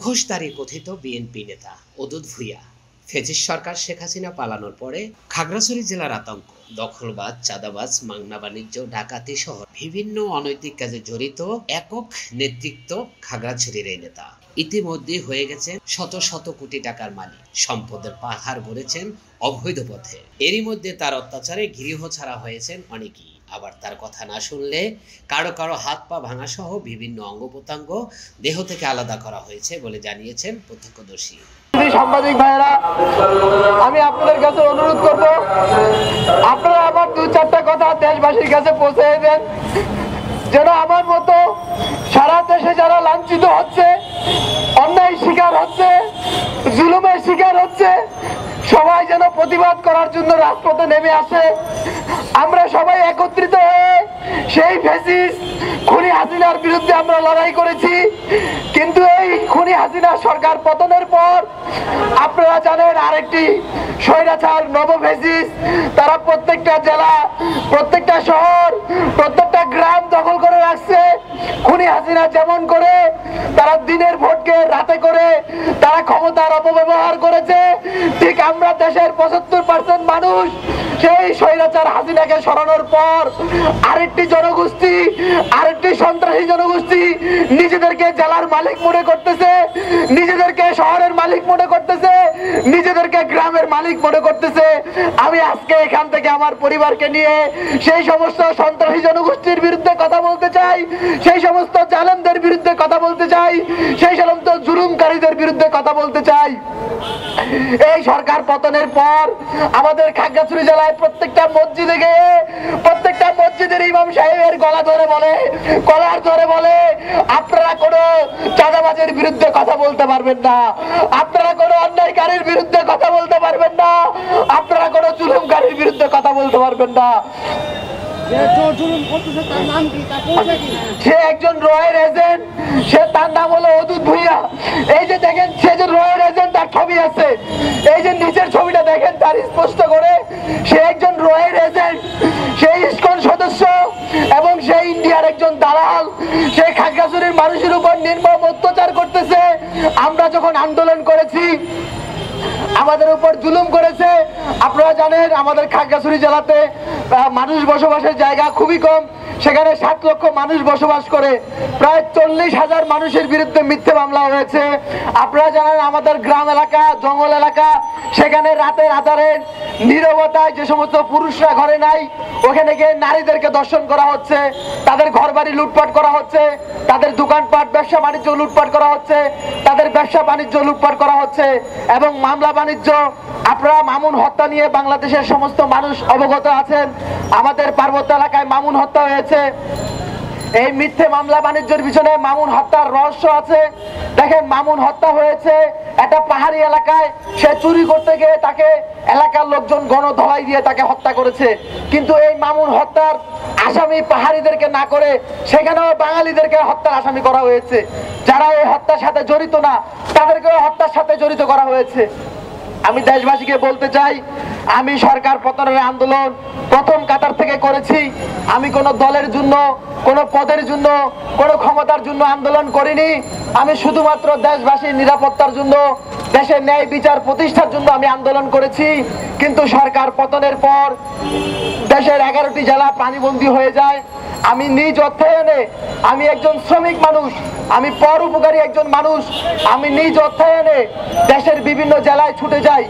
মুখোশধারী কথিত বিএনপি নেতা অদূত ভূঁইয়া ফেজিস সরকার শেখ হাসিনা পালানোর পরে খাগড়াছড়ি জেলার আতঙ্ক, দখলবাজ, চাঁদাবাজ, মাংনা বাণিজ্য, ডাকাতি সহ বিভিন্ন অনৈতিক কাজে জড়িত একক নেতৃত্ব খাগড়াছড়ির এই নেতা ইতিমধ্যে হয়ে গেছেন শত শত কোটি টাকার মালিক, সম্পদের পাহাড় গড়েছেন অবৈধ পথে। এরই মধ্যে তার অত্যাচারে গৃহ ছাড়া হয়েছেন অনেকেই। আবার তার কথা না শুনলে কারো কারো হাত পা ভাঙা সহ বিভিন্ন অঙ্গ প্রত্যঙ্গ দেহ থেকে আলাদা করা হয়েছে বলে জানিয়েছেন প্রত্যক্ষদর্শী। সাংবাদিক ভাইয়েরা, আমি আপনাদের কাছে অনুরোধ করব, আপনারা আমার দু চারটা কথা দেশবাসীর কাছে পৌঁছে দেন, যেন আমার মতো সারা দেশে যারা লাঞ্ছিত হচ্ছে, অন্যায় শিকার হচ্ছে, জুলুমের শিকার হচ্ছে, সবাই যেন প্রতিবাদ করার জন্য রাজপথে নেমে আসে। আমরা সবাই একত্রিত হয়ে সেই ফ্যাসিস্ট খুনি হাসিনার বিরুদ্ধে আমরা লড়াই করেছি, কিন্তু এই খুনি হাসিনা সরকার পতনের পর আপনারা জানেন আরেকটি স্বৈরাচার নব ফ্যাসিস্ট, তারা প্রত্যেকটা জেলা, প্রত্যেকটা শহর, প্রত্যেকটা গ্রাম দখল করে রাখছে। খুনি হাসিনা যেমন করে তারা দিনের ভোটকে রাতে করে তারা ক্ষমতার অপব্যবহার করেছে, ঠিক আমরা দেশের 75% মানুষ সেই স্বৈরাচার হাসিনাকে সরানোর পর আরেকটি জনগোষ্ঠী, আরেকটি সন্ত্রাসী জনগোষ্ঠী নিজেদেরকে জেলার মালিক মনে করতেছে, নিজেদেরকে শহরের মালিক মনে করতেছে, নিজেদেরকে গ্রামের মালিক মনে করতেছে। আমি আজকে এখান থেকে আমার পরিবারকে নিয়ে সেই সমস্ত সন্ত্রাসী জনগোষ্ঠীর বিরুদ্ধে কথা বলতে চাই, সেই সমস্ত জালেমদের বিরুদ্ধে কথা বলতে চাই, সেই সমস্ত জুলুমকারীদের বিরুদ্ধে কথা বলতে চাই। এই সরকার পতনের পর আমাদের খাগড়াছড়ি জেলায় প্রত্যেকটা মসজিদে গিয়ে প্রত্যেকটা মসজিদের ইমাম সাহেবের গলার ধরে বলে আপনারা কোনো চাঁদাবাজের বিরুদ্ধে কথা বলতে পারবেন না, আপনারা কোনো অন্যায়কারীর বিরুদ্ধে কথা বলতে পারবেন না, আপনারা কোনো জুলুমকারীর বিরুদ্ধে কথা বলতে পারবেন না। সে একজন রয়ের এজেন্ট, সে তার নাম হলো অদূত ভূঁইয়া। এই যে দেখেন, সে যে রয়ের এজেন্ট, তার ছবি আছে, এই যে নিচের ছবিটা দেখেন তার স্পষ্ট করে, সে একজন রয়ের এজেন্ট, সেই ইসকন সদস্য এবং সেই ইন্ডিয়ার একজন দালাল। সেই খাগড়াছড়ির মানুষের উপর নির্মম অত্যাচার করতেছে। আমরা যখন আন্দোলন করেছি আমাদের উপর জুলুম করেছে। আপনারা জানেন আমাদের খাগড়াছড়ি জেলাতে মানুষ বসবাসের জায়গা খুবই কম, সেখানে 7 লক্ষ মানুষ বসবাস করে, প্রায় 40,000 মানুষের বিরুদ্ধে মিথ্যে মামলা হয়েছে। আপনারা জানেন আমাদের গ্রাম এলাকা, জঙ্গল এলাকা, সেখানে রাতের আধারে নীরবতায় যে সমস্ত পুরুষরা ঘরে নাই ওখানে গিয়ে নারীদেরকে দর্শন করা হচ্ছে, তাদের ঘর বাড়ি লুটপাট করা হচ্ছে, তাদের দোকানপাট ব্যবসা বাণিজ্য লুটপাট করা হচ্ছে, তাদের ব্যবসা বাণিজ্য লুটপাট করা হচ্ছে এবং মামলা বাণিজ্য। আপনারা মামুন হত্যা নিয়ে বাংলাদেশের সমস্ত মানুষ অবগত আছেন। আমাদের পার্বত্য এলাকায় মামুন হত্যা হয়েছে। এই মিথ্যে মামলা বাণিজ্যের পিছনে মামুন হত্যার রহস্য আছে। দেখেন, মামুন হত্যা হয়েছে একটা পাহাড়ি এলাকায়, সে চুরি করতে গিয়ে তাকে এলাকার লোকজন গণধলাই দিয়ে তাকে হত্যা করেছে। কিন্তু এই মামুন হত্যার আসামি পাহাড়িদেরকে না করে সেখানেও বাঙালিদেরকে হত্যার আসামি করা হয়েছে। যারা এই হত্যার সাথে জড়িত না তাদেরকেও হত্যার সাথে জড়িত করা হয়েছে। আমি দেশবাসীকে বলতে চাই, আমি সরকার পতনের আন্দোলন প্রথম কাতার থেকে করেছি। আমি কোনো দলের জন্য, কোনো পদের জন্য, কোনো ক্ষমতার জন্য আন্দোলন করিনি। আমি শুধুমাত্র দেশবাসীর নিরাপত্তার জন্য, দেশের ন্যায় বিচার প্রতিষ্ঠার জন্য আমি আন্দোলন করেছি। কিন্তু সরকার পতনের পর দেশের 11টি জেলা পানিবন্দী হয়ে যায়। আমি নিজ অর্থায়নে, আমি একজন শ্রমিক মানুষ, আমি পর উপকারী একজন মানুষ, আমি নিজ অর্থায়নে দেশের বিভিন্ন জেলায় ছুটে যাই।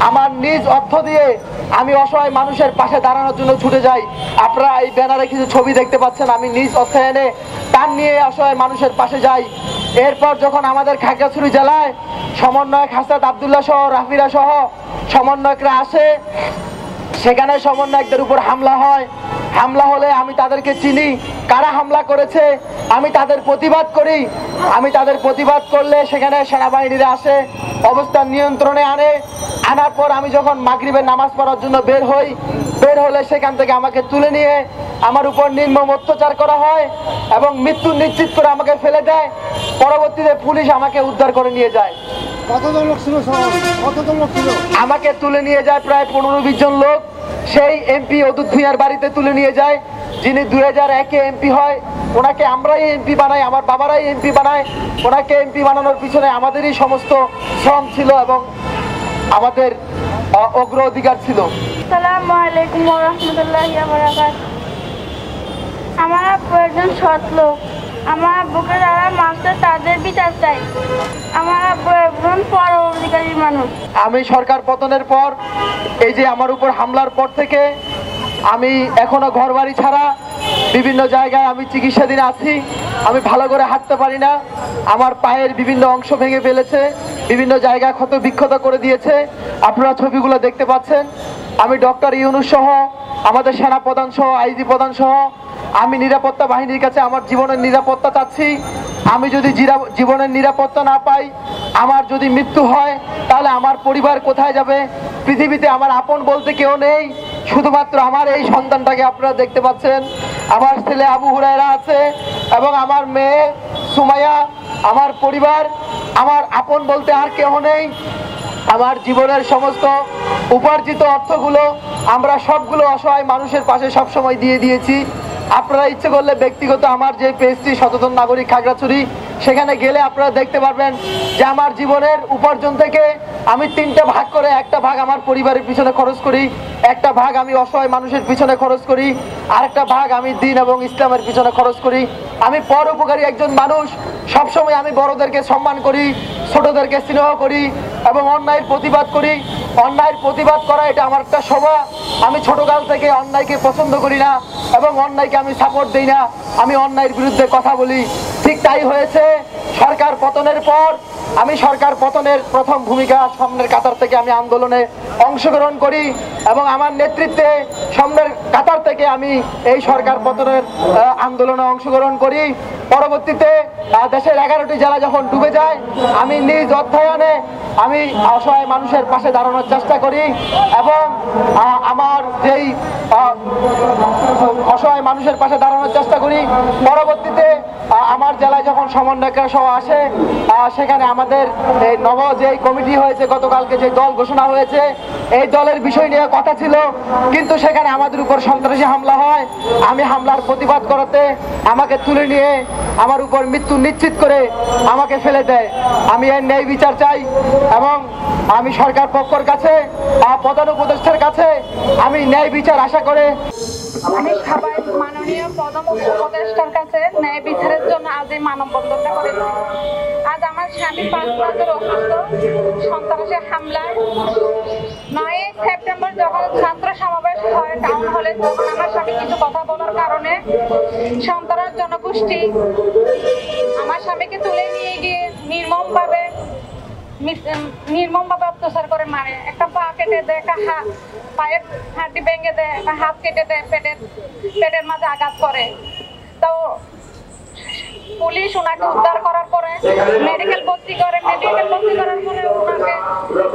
আমার নিজ অর্থ দিয়ে আমি অসহায় মানুষের পাশে দাঁড়ানোর জন্য ছুটে যাই। আপনারা এই ব্যানারে কিছু ছবি দেখতে পাচ্ছেন, আমি নিজ অর্থায়নে তার নিয়ে অসহায় মানুষের পাশে যাই। এরপর যখন আমাদের খাগড়াছড়ি জেলায় সমন্বয়ক হাসান আব্দুল্লাহ সহ রাফিরা সহ সমন্বয়করা আসে, সেখানে সমন্বয়কদের উপর হামলা হয়। হামলা হলে আমি তাদেরকে চিনি, কারা হামলা করেছে, আমি তাদের প্রতিবাদ করি। আমি তাদের প্রতিবাদ করলে সেখানে সেনাবাহিনীরা আসে, অবস্থান নিয়ন্ত্রণে আনে। আনার পর আমি যখন মাগরিবের নামাজ পড়ার জন্য বের হই, বের হলে সেখান থেকে আমাকে তুলে নিয়ে আমার উপর নির্মম অত্যাচার করা হয় এবং মৃত্যু নিশ্চিত করে আমাকে ফেলে দেয়। পরবর্তীতে পুলিশ আমাকে উদ্ধার করে নিয়ে যায়। কতজন লোক ছিল? আমাকে তুলে নিয়ে যায় প্রায় 15-20 জন লোক। সেই এমপি অদূত ভূঁইয়ার বাড়িতে তুলে নিয়ে যায়। যিনি 2001-এ এমপি হয়, ওনাকে আমরাই এমপি বানাই, আমার বাবারাই এমপি বানায়। ওনাকে এমপি বানানোর পিছনে আমাদেরই সমস্ত শ্রম ছিল এবং আমাদের অগ্রাধিকার ছিল। আসসালামু আলাইকুম ওয়া রাহমাতুল্লাহি ওয়া বারাকাতুহু। আমার আব্বু একজন সৎ লোক। আমার আব্বুকে যারা মারছে তাদের বিচার চাই। আমার আব্বু একজন পরোপকারী মানুষ। আমি সরকার পতনের পর, এই যে আমার উপর হামলার পর থেকে আমি এখনো ঘর বাড়ি ছাড়া, বিভিন্ন জায়গায় আমি চিকিৎসাধীন আছি। আমি ভালো করে হাঁটতে পারি না, আমার পায়ের বিভিন্ন অংশ ভেঙে ফেলেছে, বিভিন্ন জায়গায় ক্ষত বিক্ষত করে দিয়েছে। আপনারা ছবিগুলো দেখতে পাচ্ছেন। আমি ডক্টর ইউনূস সহ, আমাদের সেনা প্রধান সহ, আইজি প্রধান সহ আমি নিরাপত্তা বাহিনীর কাছে আমার জীবনের নিরাপত্তা চাচ্ছি। আমি যদি জীবনের নিরাপত্তা না পাই, আমার যদি মৃত্যু হয়, তাহলে আমার পরিবার কোথায় যাবে? পৃথিবীতে আমার আপন বলতে কেউ নেই, শুধুমাত্র আমার এই সন্তানটাকে আপনারা দেখতে পাচ্ছেন। আমার ছেলে আবু হুরায়রা আছে এবং আমার মেয়ে সুমাইয়া, আমার পরিবার, আমার আপন বলতে আর কেউ নেই। আমার জীবনের সমস্ত উপার্জিত অর্থগুলো আমরা সবগুলো অসহায় মানুষের পাশে সবসময় দিয়ে দিয়েছি। আপনারা ইচ্ছে করলে ব্যক্তিগত আমার যে পেজটি সচেতন নাগরিক খাগড়াছড়ি, সেখানে গেলে আপনারা দেখতে পারবেন যে আমার জীবনের উপার্জন থেকে আমি 3টা ভাগ করে, একটা ভাগ আমার পরিবারের পিছনে খরচ করি, একটা ভাগ আমি অসহায় মানুষের পিছনে খরচ করি, আরেকটা ভাগ আমি দ্বীন এবং ইসলামের পিছনে খরচ করি। আমি পরোপকারী একজন মানুষ। সবসময় আমি বড়দেরকে সম্মান করি, ছোটদেরকে স্নেহ করি এবং অন্যায়ের প্রতিবাদ করি। অন্যায়ের প্রতিবাদ করা এটা আমার একটা স্বভাব। আমি ছোটকাল থেকে অন্যায়কে পছন্দ করি না এবং অন্যায়কে আমি সাপোর্ট দিই না। আমি অন্যায়ের বিরুদ্ধে কথা বলি। ঠিক তাই হয়েছে সরকার পতনের পর। আমি সরকার পতনের প্রথম ভূমিকা সামনের কাতার থেকে আমি আন্দোলনে অংশগ্রহণ করি এবং আমার নেতৃত্বে সামনের কাতার থেকে আমি এই সরকার পতনের আন্দোলনে অংশগ্রহণ করি। পরবর্তীতে দেশের 11টি জেলা যখন ডুবে যায়, আমি নিজ অর্থায়নে আমি অসহায় মানুষের পাশে দাঁড়ানোর চেষ্টা করি এবং আমার যেই অসহায় মানুষের পাশে দাঁড়ানোর চেষ্টা করি। পরবর্তীতে আমার জেলায় যখন সমন্বয়করা সভা আসে, সেখানে আমাদের এই নব যে কমিটি হয়েছে, গতকালকে যে দল ঘোষণা হয়েছে, এই দলের বিষয় নিয়ে কথা ছিল, কিন্তু সেখানে আমাদের উপর সন্ত্রাসী হামলা হয়। আমি হামলার প্রতিবাদ করাতে আমাকে তুলে নিয়ে আমার উপর মৃত্যু নিশ্চিত করে আমাকে ফেলে দেয়। আমি এর ন্যায় বিচার চাই এবং আমি সরকার পক্ষের কাছে, প্রধান উপদেষ্টার কাছে আমি ন্যায় বিচার আশা করে আমি সবাই মাননীয় প্রধান উপদেষ্টার কাছে ন্যায় বিচারের জন্য আজ এই মানববন্ধনটা করেছি। আজ আমার স্বামী 5 মাসের অসুস্থ, সন্ত্রাসী হামলায় 9 সেপ্টেম্বর যখন ছাত্র সমাবেশ হয় টাউন হলে, তখন আমার স্বামী কিছু কথা বলার কারণে সন্ত্রাস জনগোষ্ঠী আমার স্বামীকে তুলে নিয়ে গিয়ে নির্মমভাবে অত্যাচার করে মারে। একটা পা কেটে দেয়, একটা পায়ের হাড্ডি ভেঙে দেয়, একটা হাত কেটে দেয়, পেটের মাঝে আঘাত করে। তো পুলিশ ওনাকে উদ্ধার করার পরে মেডিকেল ভর্তি করার পরে ওনাকে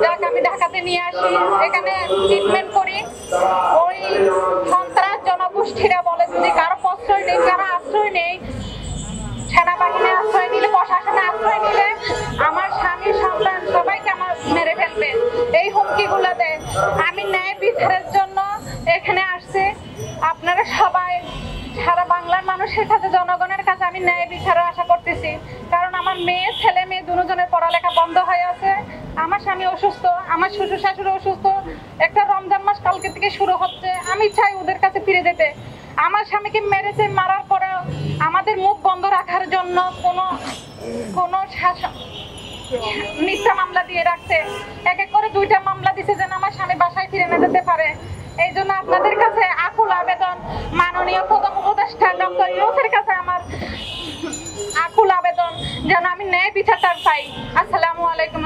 যাকে আমি ঢাকাতে নিয়ে আসি, এখানে ট্রিটমেন্ট করি। ওই সন্ত্রাস জনগোষ্ঠীরা বলে যদি কারো প্রশ্রয় নেই, কারো আশ্রয় নেই, সেনাবাহিনী আশ্রয় নিলে, প্রশাসনে আশ্রয় নিলে আমার স্বামী সন্তান সবাইকে আমার মেরে ফেলবে, এই হুমকিগুলো দেয়। আমি ন্যায় বিচারের জন্য এখানে আসছি। আপনারা সবাই সারা বাংলার মানুষের কাছে, জনগণের কাছে আমি ন্যায় বিচারের আশা করতেছি। কারণ আমার ছেলে মেয়ে দুজনের পড়ালেখা বন্ধ হয়ে আছে। আমার স্বামী অসুস্থ, আমার শ্বশুর শাশুড়ি অসুস্থ। একটা রমজান মাস কালকে থেকে শুরু হচ্ছে। আমি চাই ওদের কাছে ফিরে যেতে। আমার স্বামীকে মেরেছে, মারার পরে আমাদের মুখ বন্ধ রাখার জন্য কোনো মিথ্যা মামলা দিয়ে রাখছে। এক এক করে 2টা মামলা দিছে যেন আমার স্বামী বাসায় ফিরে না যেতে পারে। এই জন্য আপনাদের কাছে আকুল আবেদন, মাননীয় প্রধান উপদেষ্টা ডক্টর ইউনূসের কাছে আমার আকুল আবেদন যেন আমি ন্যায় বিচারটা পাই। আসসালামু আলাইকুম।